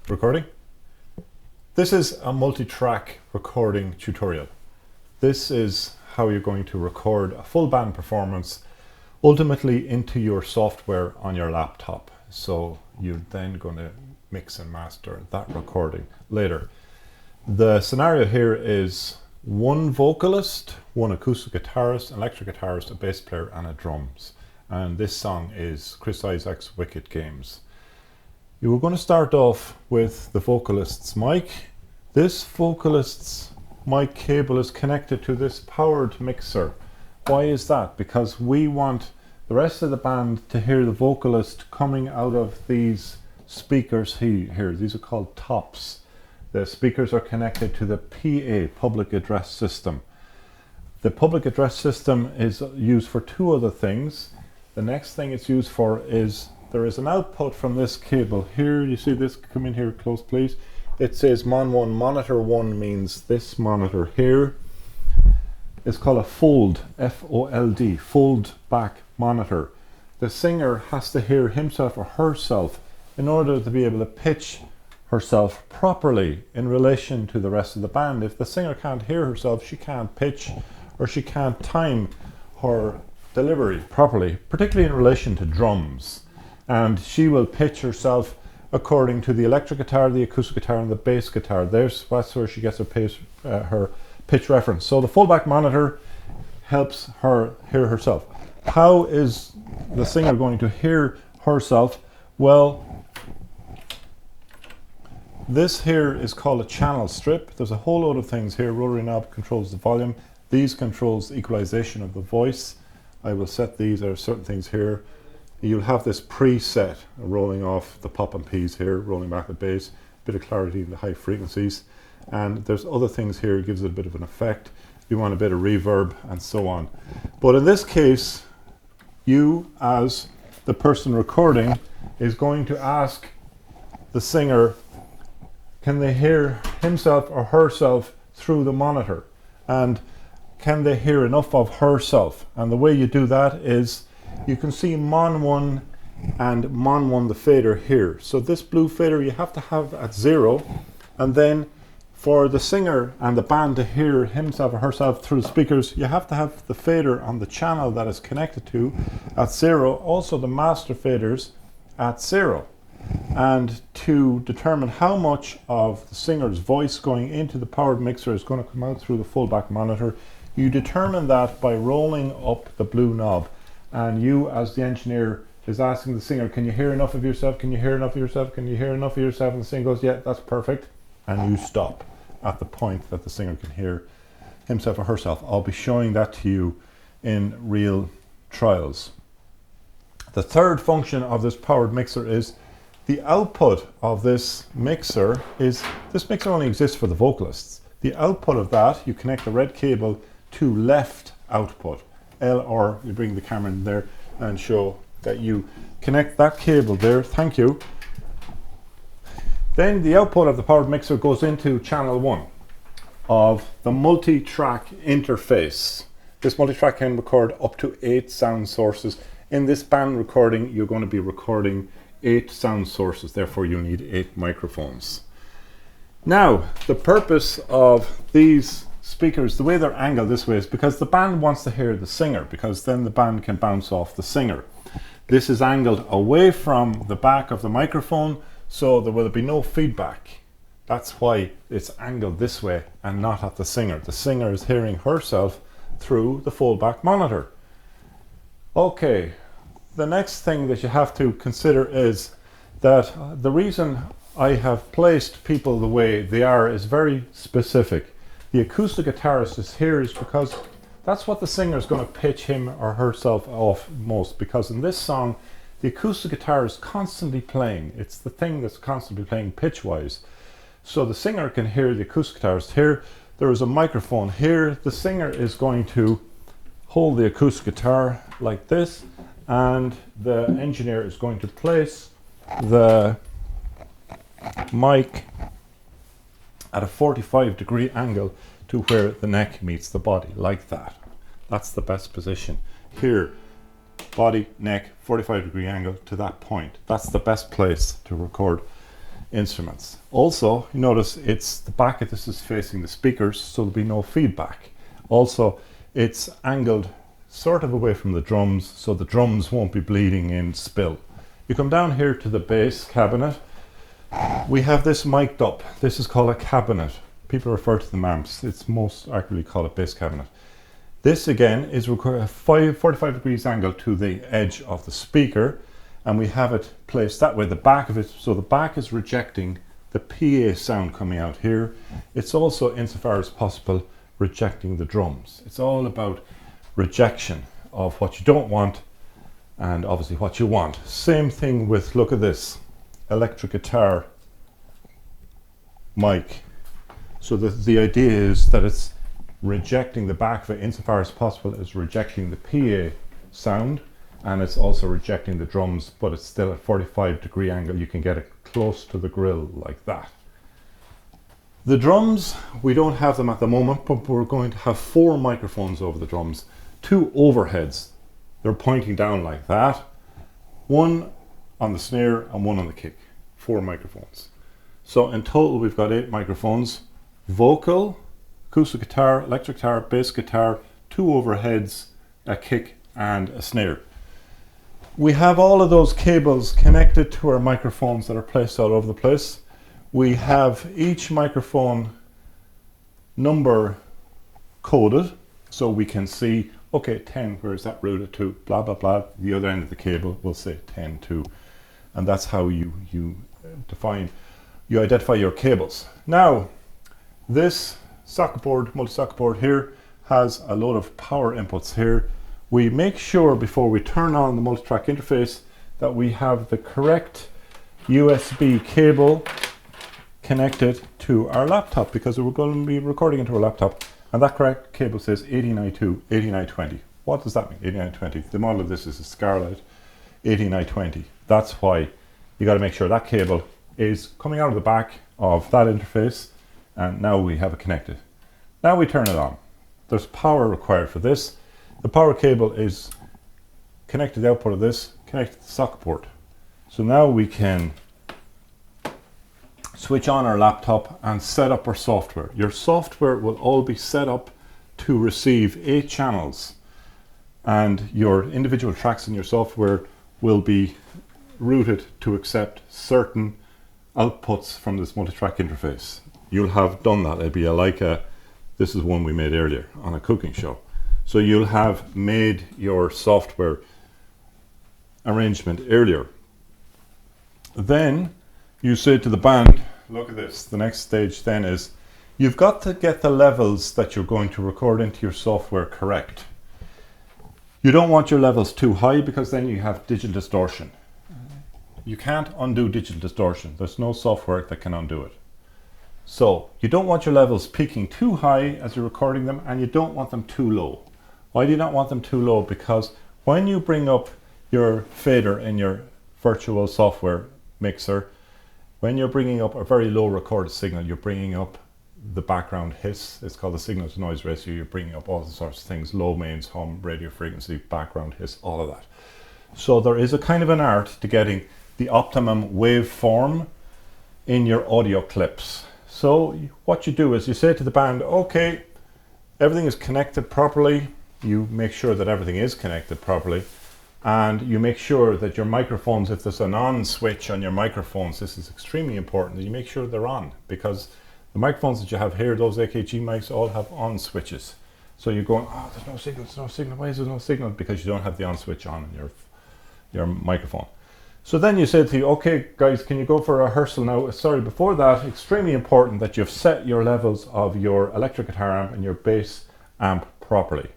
Recording. This is a multi-track recording tutorial. This is how you're going to record a full band performance ultimately into your software on your laptop. So you're then going to mix and master that recording later. The scenario here is one vocalist, one acoustic guitarist, an electric guitarist, a bass player and a drums. And this song is Chris Isaak's Wicked Games. You were going to start off with the vocalist's mic. This vocalist's mic cable is connected to this powered mixer. Why is that? Because we want the rest of the band to hear the vocalist coming out of these speakers here. These are called tops. The speakers are connected to the PA, public address system. The public address system is used for two other things. The next thing it's used for is there is an output from this cable here. You see this? Come in here close please. It says Mon1. Monitor 1 means this monitor here. It's called a fold, F-O-L-D, fold back monitor. The singer has to hear himself or herself in order to be able to pitch herself properly in relation to the rest of the band. If the singer can't hear herself, she can't pitch or she can't time her delivery properly, particularly in relation to drums. And she will pitch herself according to the electric guitar, the acoustic guitar and the bass guitar. That's where she gets her pitch reference. So the fullback monitor helps her hear herself. How is the singer going to hear herself? Well, this here is called a channel strip. There's a whole load of things here. Rotary knob controls the volume. These controls the equalization of the voice. I will set these. There are certain things here. You'll have this preset rolling off the pop and P's here, rolling back the bass, bit of clarity in the high frequencies, and there's other things here, gives it a bit of an effect. You want a bit of reverb and so on. But in this case, you as the person recording is going to ask the singer, can they hear himself or herself through the monitor? And can they hear enough of herself? And the way you do that is you can see Mon1 and Mon1 the fader here. So this blue fader you have to have at 0, and then for the singer and the band to hear himself or herself through the speakers, you have to have the fader on the channel that is connected to at 0, also the master faders at 0. And to determine how much of the singer's voice going into the powered mixer is going to come out through the fullback monitor, you determine that by rolling up the blue knob. And you as the engineer is asking the singer, can you hear enough of yourself? Can you hear enough of yourself? Can you hear enough of yourself? And the singer goes, yeah, that's perfect. And you stop at the point that the singer can hear himself or herself. I'll be showing that to you in real trials. The third function of this powered mixer is the output of this mixer is, this mixer only exists for the vocalists. The output of that, you connect the red cable to left output. Or you bring the camera in there and show that you connect that cable there. Thank you. Then the output of the powered mixer goes into channel 1 of the multi-track interface. This multi-track can record up to 8 sound sources. In this band recording, you're going to be recording 8 sound sources. Therefore, you need 8 microphones. Now, the purpose of these speakers, the way they're angled this way, is because the band wants to hear the singer, because then the band can bounce off the singer. This is angled away from the back of the microphone, so there will be no feedback. That's why it's angled this way and not at the singer. The singer is hearing herself through the fullback monitor. Okay, the next thing that you have to consider is that the reason I have placed people the way they are is very specific. The acoustic guitarist is here is because that's what the singer is going to pitch him or herself off most, because in this song the acoustic guitar is constantly playing. It's the thing that's constantly playing pitch wise. So the singer can hear the acoustic guitarist here. There is a microphone here. The singer is going to hold the acoustic guitar like this, and the engineer is going to place the mic at a 45-degree angle to where the neck meets the body, like that. That's the best position. Here, body, neck, 45-degree angle to that point. That's the best place to record instruments. Also, you notice it's the back of this is facing the speakers, so there'll be no feedback. Also, it's angled sort of away from the drums, so the drums won't be bleeding in spill. You come down here to the bass cabinet. We have this mic'd up. This is called a cabinet. People refer to them amps. It's most accurately called a bass cabinet. This again is a 45 degrees angle to the edge of the speaker, and we have it placed that way, the back of it, so the back is rejecting the PA sound coming out here. It's also, insofar as possible, rejecting the drums. It's all about rejection of what you don't want and obviously what you want. Same thing with, look at this, electric guitar mic. So the idea is that it's rejecting the back of it insofar as possible as rejecting the PA sound, and it's also rejecting the drums, but it's still at 45 degree angle. You can get it close to the grill like that. The drums, we don't have them at the moment, but we're going to have 4 microphones over the drums, 2 overheads. They're pointing down like that, 1 on the snare and 1 on the kick, 4 microphones. So in total we've got 8 microphones, vocal, acoustic guitar, electric guitar, bass guitar, 2 overheads, a kick and a snare. We have all of those cables connected to our microphones that are placed all over the place. We have each microphone number coded, so we can see, okay, 10, where is that routed to, blah, blah, blah. The other end of the cable will say 10 to, and that's how you identify your cables. Now, this socket board, multi-socket board here, has a load of power inputs here. We make sure before we turn on the multi-track interface that we have the correct USB cable connected to our laptop, because we're going to be recording into our laptop, and that correct cable says 89.2, 89.20. What does that mean, 89.20? The model of this is a Scarlett 89.20. That's why you got to make sure that cable is coming out of the back of that interface, and now we have it connected. Now we turn it on. There's power required for this. The power cable is connected to the output of this, connected to the socket port. So now we can switch on our laptop and set up our software. Your software will all be set up to receive 8 channels, and your individual tracks in your software will be routed to accept certain outputs from this multi-track interface. You'll have done that. It'll be this is one we made earlier on a cooking show. So you'll have made your software arrangement earlier. Then you say to the band, look at this, the next stage then is, you've got to get the levels that you're going to record into your software correct. You don't want your levels too high, because then you have digital distortion. You can't undo digital distortion. There's no software that can undo it. So you don't want your levels peaking too high as you're recording them, and you don't want them too low. Why do you not want them too low? Because when you bring up your fader in your virtual software mixer, when you're bringing up a very low recorded signal, you're bringing up the background hiss. It's called the signal to noise ratio. You're bringing up all the sorts of things, low mains, hum, radio frequency, background hiss, all of that. So there is a kind of an art to getting the optimum waveform in your audio clips. So what you do is you say to the band, okay, everything is connected properly. You make sure that everything is connected properly, and you make sure that your microphones, if there's an on switch on your microphones, this is extremely important that you make sure they're on, because the microphones that you have here, those AKG mics, all have on switches. So you're going, oh, there's no signal, why is there no signal? Because you don't have the on switch on in your microphone. So then you say to you, okay guys, can you go for a rehearsal now? Sorry, before that, extremely important that you've set your levels of your electric guitar amp and your bass amp properly,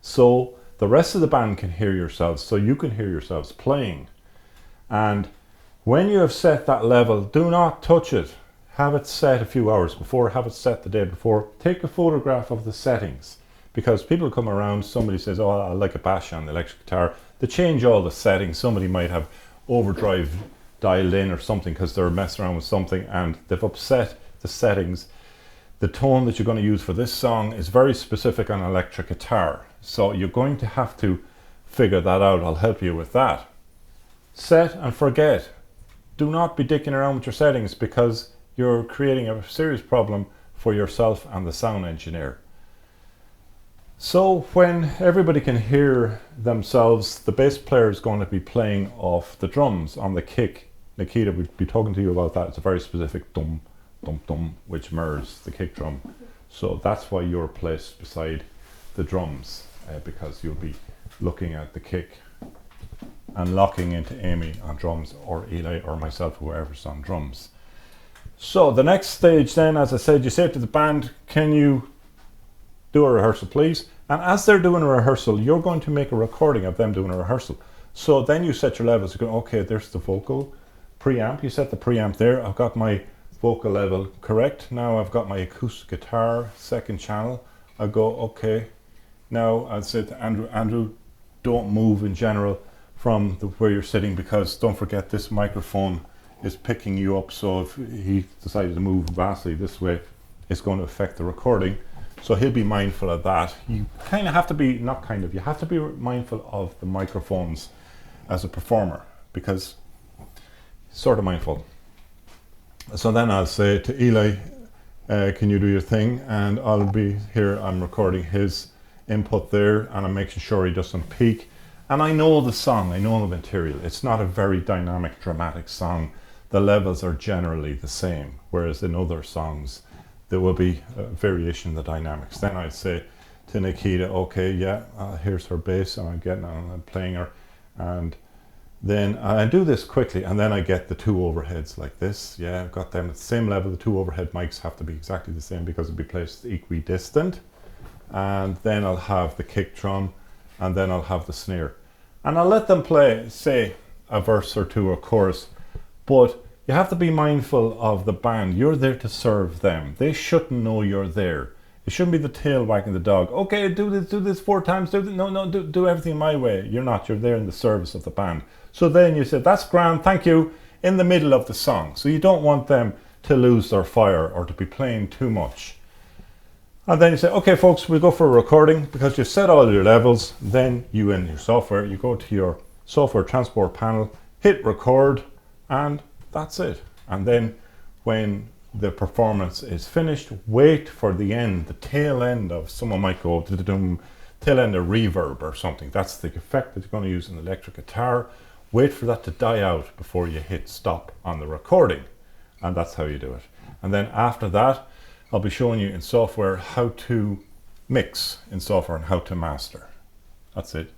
so the rest of the band can hear yourselves, so you can hear yourselves playing. And when you have set that level, do not touch it. Have it set a few hours before, have it set the day before. Take a photograph of the settings, because people come around, somebody says, oh, I like a bash on the electric guitar. They change all the settings. Somebody might have overdrive dialed in or something because they're messing around with something and they've upset the settings. The tone that you're going to use for this song is very specific on electric guitar, so you're going to have to figure that out. I'll help you with that. Set and forget. do not be dicking around with your settings, because you're creating a serious problem for yourself and the sound engineer. So when everybody can hear themselves, the bass player is going to be playing off the drums on the kick. Nikita will be talking to you about that. It's a very specific dum, dum, dum, which mirrors the kick drum. So that's why you're placed beside the drums, because you'll be looking at the kick and locking into Amy on drums, or Eli or myself, whoever's on drums. So the next stage then, as I said, you say to the band, can you do a rehearsal please? And as they're doing a rehearsal, you're going to make a recording of them doing a rehearsal. So then you set your levels. You go, okay, there's the vocal preamp. You set the preamp there. I've got my vocal level correct. Now I've got my acoustic guitar, second channel. I go, okay. Now I'll say to Andrew, don't move in general from where you're sitting, because don't forget this microphone is picking you up. So if he decided to move vastly this way, it's going to affect the recording. So he'll be mindful of that. You kind of have to be, not kind of, you have to be mindful of the microphones as a performer, because sort of mindful. So then I'll say to Eli, can you do your thing? And I'll be here, I'm recording his input there, and I'm making sure he doesn't peak. And I know the song, I know the material. It's not a very dynamic, dramatic song. The levels are generally the same, whereas in other songs, there will be a variation in the dynamics. Then I'd say to Nikita, okay, yeah, here's her bass, and I'm playing her. And then I do this quickly, and then I get the two overheads like this. Yeah, I've got them at the same level. The two overhead mics have to be exactly the same because it'll be placed equidistant. And then I'll have the kick drum, and then I'll have the snare. And I'll let them play, say, a verse or two or chorus, but you have to be mindful of the band. You're there to serve them. They shouldn't know you're there. It shouldn't be the tail wagging the dog. Okay, do this 4 times. Do everything my way. You're not. You're there in the service of the band. So then you say, that's grand, thank you, in the middle of the song. So you don't want them to lose their fire or to be playing too much. And then you say, okay, folks, we'll go for a recording, because you've set all your levels. Then you, in your software, you go to your software transport panel, hit record, and that's it. And then when the performance is finished, wait for the end, the tail end of, someone might go, tail end of reverb or something. That's the effect that you're going to use in the electric guitar. Wait for that to die out before you hit stop on the recording. And that's how you do it. And then after that, I'll be showing you in software how to mix in software and how to master. That's it.